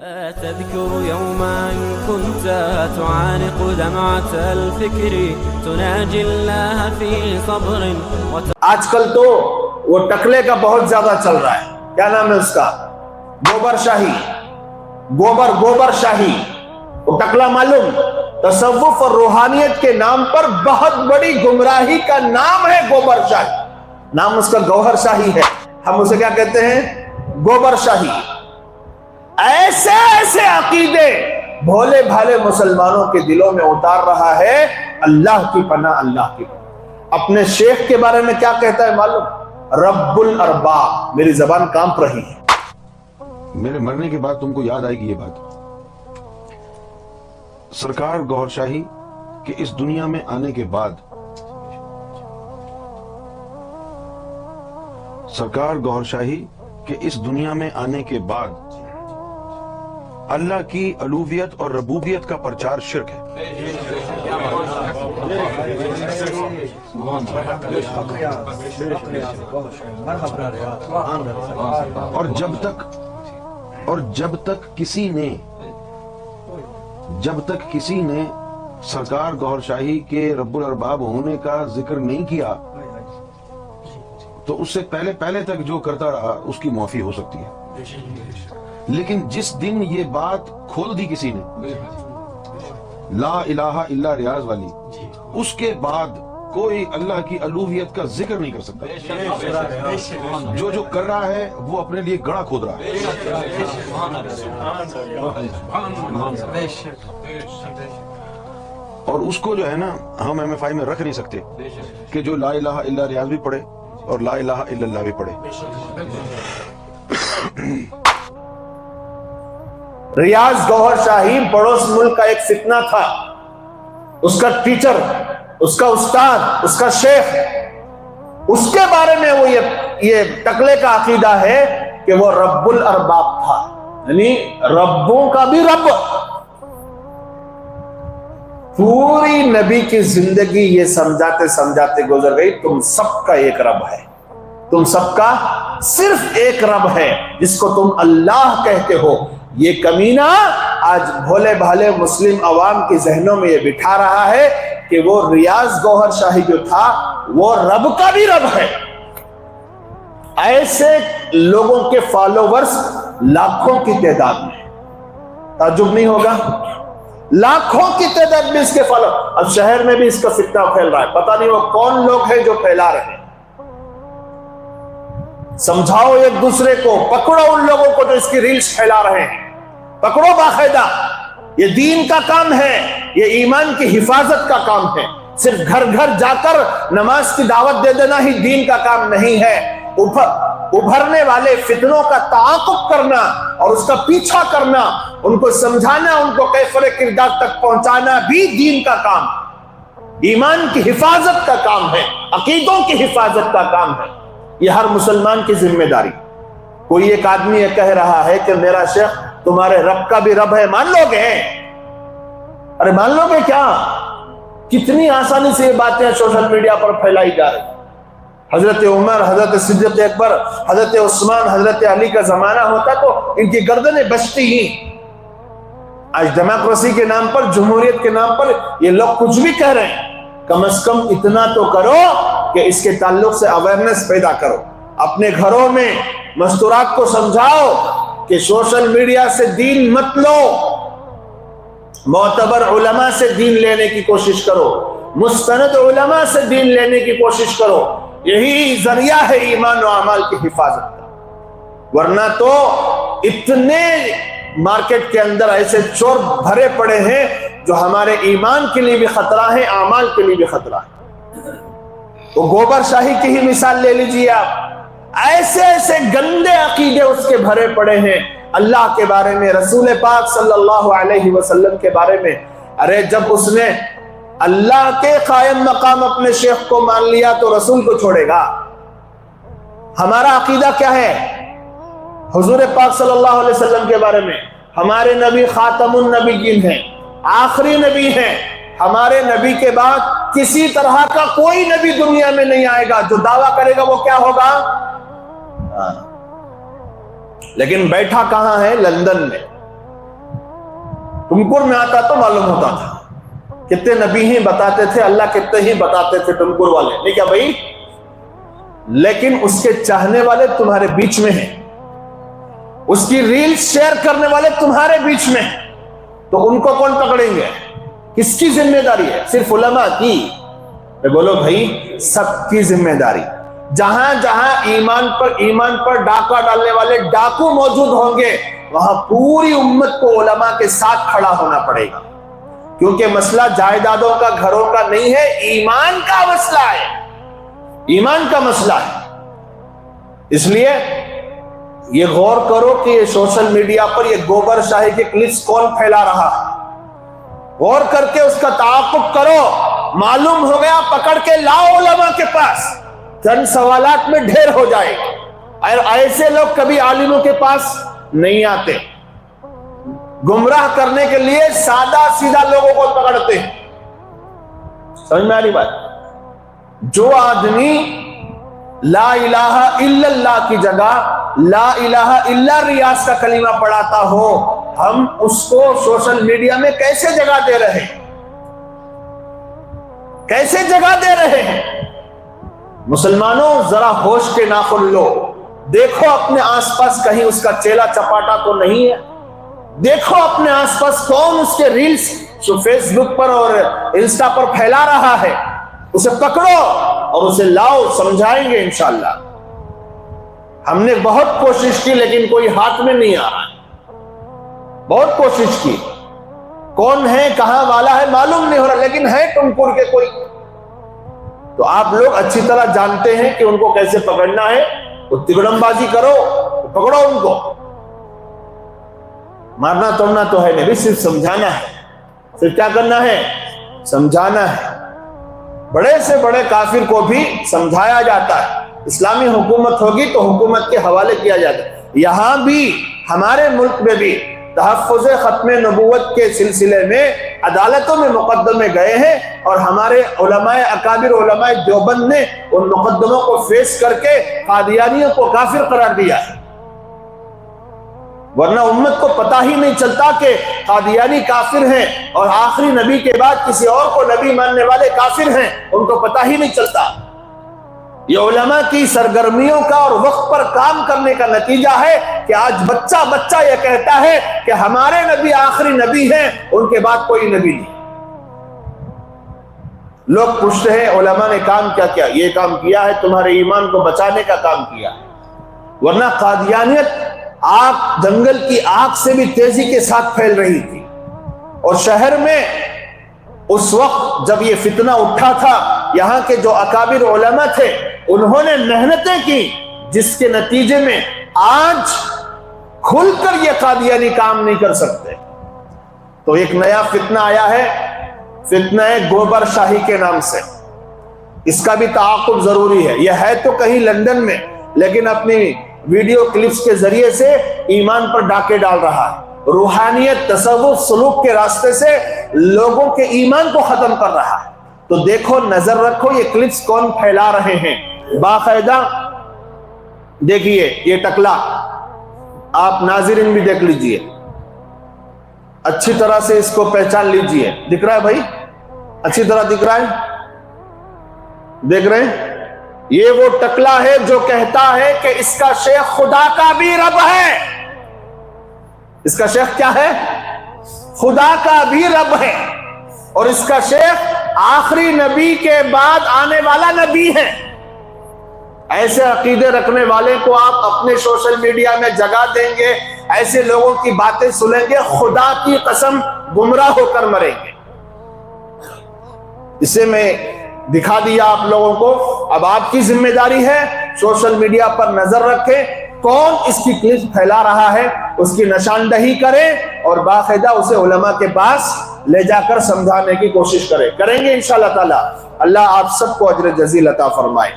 تذكر يوما كنت تعانق دمعة الفكر تناجي الله في صبر آج کل تو وہ ٹکلے کا بہت زیادہ چل رہا ہے. کیا نام ہے اس کا؟ گوبر شاہی. گوبر شاہی. وہ ٹکلا معلوم؟ تصوف اور روحانیت کے نام پر بہت بڑی گمراہی کا نام ہے گوبر شاہی. نام اس کا گوہر شاہی ہے. ہم اسے کیا کہتے ہیں؟ گوبر شاہی. ایسے ایسے عقیدے بھولے بھالے مسلمانوں کے دلوں میں اتار رہا ہے. اللہ کی پناہ، اللہ کی پناہ. اپنے شیخ کے بارے میں کیا کہتا ہے معلوم؟ رب الارباب. میری زبان کانپ رہی ہے. میرے مرنے کے بعد تم کو یاد آئے گی یہ بات. سرکار گوہر شاہی کہ اس دنیا میں آنے کے بعد سرکار گوہر شاہی کہ اس دنیا میں آنے کے بعد اللہ کی الوہیت اور ربوبیت کا پرچار شرک ہے. اور جب تک کسی نے سرکار گوہر شاہی کے رب الارباب ہونے کا ذکر نہیں کیا تو اس سے پہلے تک جو کرتا رہا اس کی معافی ہو سکتی ہے. لیکن جس دن یہ بات کھول دی کسی نے لا الہ الا ریاض والی، اس کے بعد کوئی اللہ کی الوہیت کا ذکر نہیں کر سکتا. جو کر رہا ہے وہ اپنے لیے گڑھا کھود رہا ہے. اور اس کو جو ہے نا ہم ایم ایف آئی میں رکھ نہیں سکتے کہ جو لا الہ الا ریاض بھی پڑھے اور لا الہ الا اللہ بھی پڑھے. ریاض گوہر شاہی پڑوس ملک کا ایک فتنہ تھا. اس کا ٹیچر، اس کا استاد، اس کا شیخ، اس کے بارے میں وہ یہ ٹکلے کا عقیدہ ہے کہ وہ رب الارباب تھا، یعنی ربوں کا بھی رب. پوری نبی کی زندگی یہ سمجھاتے گزر گئی تم سب کا ایک رب ہے، تم سب کا صرف ایک رب ہے جس کو تم اللہ کہتے ہو. یہ کمینہ آج بھولے بھالے مسلم عوام کے ذہنوں میں یہ بٹھا رہا ہے کہ وہ ریاض گوہر شاہی جو تھا وہ رب کا بھی رب ہے. ایسے لوگوں کے فالوورز لاکھوں کی تعداد میں. تعجب نہیں ہوگا؟ لاکھوں کی تعداد میں اس کے فالوور. اب شہر میں بھی اس کا فتنہ پھیل رہا ہے. پتہ نہیں وہ کون لوگ ہیں جو پھیلا رہے ہیں. سمجھاؤ ایک دوسرے کو، پکڑو ان لوگوں کو جو اس کی ریلز پھیلا رہے ہیں. پکڑو باقاعدہ. یہ دین کا کام ہے، یہ ایمان کی حفاظت کا کام ہے. صرف گھر گھر جا کر نماز کی دعوت دے دینا ہی دین کا کام نہیں ہے. ابھرنے والے فتنوں کا تعاقب کرنا اور اس کا پیچھا کرنا، ان کو سمجھانا، ان کو کیفر کردار تک پہنچانا بھی دین کا کام، ایمان کی حفاظت کا کام ہے، عقیدوں کی حفاظت کا کام ہے. یہ ہر مسلمان کی ذمہ داری. کوئی ایک آدمی یہ کہہ رہا ہے کہ میرا شیخ تمہارے رب کا بھی رب ہے، مان لو گے؟ ارے مان لو گے کیا؟ کتنی آسانی سے یہ باتیں سوشل میڈیا پر پھیلائی جا رہی. حضرت عمر، حضرت صدیق اکبر، حضرت عثمان، حضرت علی کا زمانہ ہوتا تو ان کی گردنیں بچتی ہی. آج ڈیموکریسی کے نام پر، جمہوریت کے نام پر یہ لوگ کچھ بھی کہہ رہے ہیں. کم از کم اتنا تو کرو کہ اس کے تعلق سے اویئرنیس پیدا کرو. اپنے گھروں میں مستورات کو سمجھاؤ کہ سوشل میڈیا سے دین مت لو. معتبر علماء سے دین لینے کی کوشش کرو، مستند علماء سے دین لینے کی کوشش کرو. یہی ذریعہ ہے ایمان و اعمال کی حفاظت کا. ورنہ تو اتنے مارکیٹ کے اندر ایسے چور بھرے پڑے ہیں جو ہمارے ایمان کے لیے بھی خطرہ ہیں، اعمال کے لیے بھی خطرہ ہے. وہ گوبر شاہی کی ہی مثال لے لیجیے آپ. ایسے ایسے گندے عقیدے اس کے بھرے پڑے ہیں اللہ کے بارے میں، رسول پاک صلی اللہ علیہ وسلم کے بارے میں. ارے جب اس نے اللہ کے قائم مقام اپنے شیخ کو مان لیا تو رسول کو چھوڑے گا؟ ہمارا عقیدہ کیا ہے حضور پاک صلی اللہ علیہ وسلم کے بارے میں؟ ہمارے نبی خاتم النبیین ہیں، آخری نبی ہیں. ہمارے نبی کے بعد کسی طرح کا کوئی نبی دنیا میں نہیں آئے گا. جو دعویٰ کرے گا وہ کیا ہوگا؟ لیکن بیٹھا کہاں ہے؟ لندن میں. टुमकुर में आता तो मालूम होता था। कितने नबी ही बताते थे, अल्लाह कितने ही बताते थे टुमकुर वाले, नहीं क्या भाई? लेकिन उसके चाहने वाले तुम्हारे बीच में हैं, उसकी रील शेयर करने वाले तुम्हारे बीच में हैं, तो उनको कौन पकड़ेंगे? किसकी जिम्मेदारी है? सिर्फ उलमा की? बोलो भाई, सबकी जिम्मेदारी। जहां जहां ईमान पर डाका डालने वाले डाकू मौजूद होंगे, वहां पूरी उम्मत को उलमा के साथ खड़ा होना पड़ेगा, क्योंकि मसला जायदादों का, घरों का नहीं है, ईमान का मसला है, ईमान का मसला है। इसलिए ये गौर करो कि ये सोशल मीडिया पर ये गोबर शाही के क्लिप्स कौन फैला रहा है, गौर करके उसका ताक़ुब करो। मालूम हो गया, पकड़ के लाओ उलमा के पास, चंद सवालात में ढेर हो जाएगा। और ऐसे लोग कभी आलिमों के पास नहीं आते, गुमराह करने के लिए सादा सीधा लोगों को पकड़ते हैं। समझ में आ रही बात? जो आदमी ला इलाहा इल्लल्लाह की जगह ला इलाहा इल्ला रियाज का कलीमा पढ़ाता हो, हम उसको सोशल मीडिया में कैसे जगह दे रहे हैं? कैसे जगह दे रहे हैं? मुसलमानों, जरा होश के नाखुन लो, देखो अपने आसपास कहीं उसका चेला चपाटा तो नहीं है। देखो अपने आसपास कौन उसके रील्स जो फेसबुक पर और इंस्टा पर फैला रहा है, उसे पकड़ो और उसे लाओ, समझाएंगे इंशाअल्लाह। हमने बहुत कोशिश की लेकिन कोई हाथ में नहीं आ रहा है, बहुत कोशिश की, कौन है, कहां वाला है मालूम नहीं हो रहा, लेकिन है टुमकुर के कोई। तो आप लोग अच्छी तरह जानते हैं कि उनको कैसे पकड़ना है। तो तिगड़मबाजी करो तो पकड़ो उनको, मारना तोड़ना तो है नहीं, सिर्फ समझाना है। सिर्फ क्या करना है? समझाना है। बड़े से बड़े काफिर को भी समझाया जाता है। इस्लामी हुकूमत होगी तो हुकूमत के हवाले किया जाता है। यहां भी, हमारे मुल्क में भी तहफ़्फ़ुज़ ख़त्म नबूवत के सिलसिले में अदालतों में मुकदमे गए हैं और हमारे उलमाए अकाबिर उलमाए देवबंद ने उन मुकदमों को फेस करके कादियानियों को काफिर करार दिया है। वरना उम्मत को पता ही नहीं चलता कि कादियानी काफिर हैं और आखिरी नबी के बाद किसी और को नबी मानने वाले काफिर हैं, उनको पता ही नहीं चलता। ये उलमा की सरगर्मियों का और वक्त पर काम करने का नतीजा है कि आज बच्चा बच्चा ये कहता है कि हमारे नबी आखिरी नबी हैं, उनके बाद कोई नबी नहीं। लोग पूछते हैं उलमा ने काम क्या किया? ये काम किया है, तुम्हारे ईमान को बचाने का काम किया है। वरना कादियानियत आग, जंगल की आग से भी तेजी के साथ फैल रही थी। और शहर में उस वक्त जब ये फितना उठा था, यहाँ के जो अकाबिर उलमा थे उन्होंने मेहनतें की, जिसके नतीजे में आज खुलकर ये कादियानी काम नहीं कर सकते। तो एक नया फितना आया है, फितना है गोबर शाही के नाम से। इसका भी ताक़ुब जरूरी है। यह है तो कहीं लंदन में, लेकिन अपनी वीडियो क्लिप्स के जरिए से ईमान पर डाके डाल रहा है, रूहानियत, तसव्वुफ, सलूक के रास्ते से लोगों के ईमान को खत्म कर रहा है। तो देखो, नजर रखो ये क्लिप्स कौन फैला रहे हैं। बाकायदा देखिए, ये टकला आप नाज़रीन भी देख लीजिए, अच्छी तरह से इसको पहचान लीजिए। दिख रहा है भाई? अच्छी तरह दिख रहा है? देख रहे हैं? ये वो टकला है जो कहता है कि इसका शेख खुदा का भी रब है। इसका शेख क्या है? खुदा का भी रब है। और इसका शेख आखिरी नबी के बाद आने वाला नबी है। ऐसे अकीदे रखने वाले को आप अपने सोशल मीडिया में जगह देंगे, ऐसे लोगों की बातें सुनेंगे, खुदा की कसम गुमराह होकर मरेंगे। इसे मैं दिखा दिया आप लोगों को। अब आपकी जिम्मेदारी है सोशल मीडिया पर नजर रखें, कौन इसकी क्लिप फैला रहा है, उसकी निशानदही करें और बाकायदा उसे उलमा के पास ले जाकर समझाने की कोशिश करें। करेंगे इंशाअल्लाह ताला। अल्लाह आप सबको अजर जजील अता फरमाए।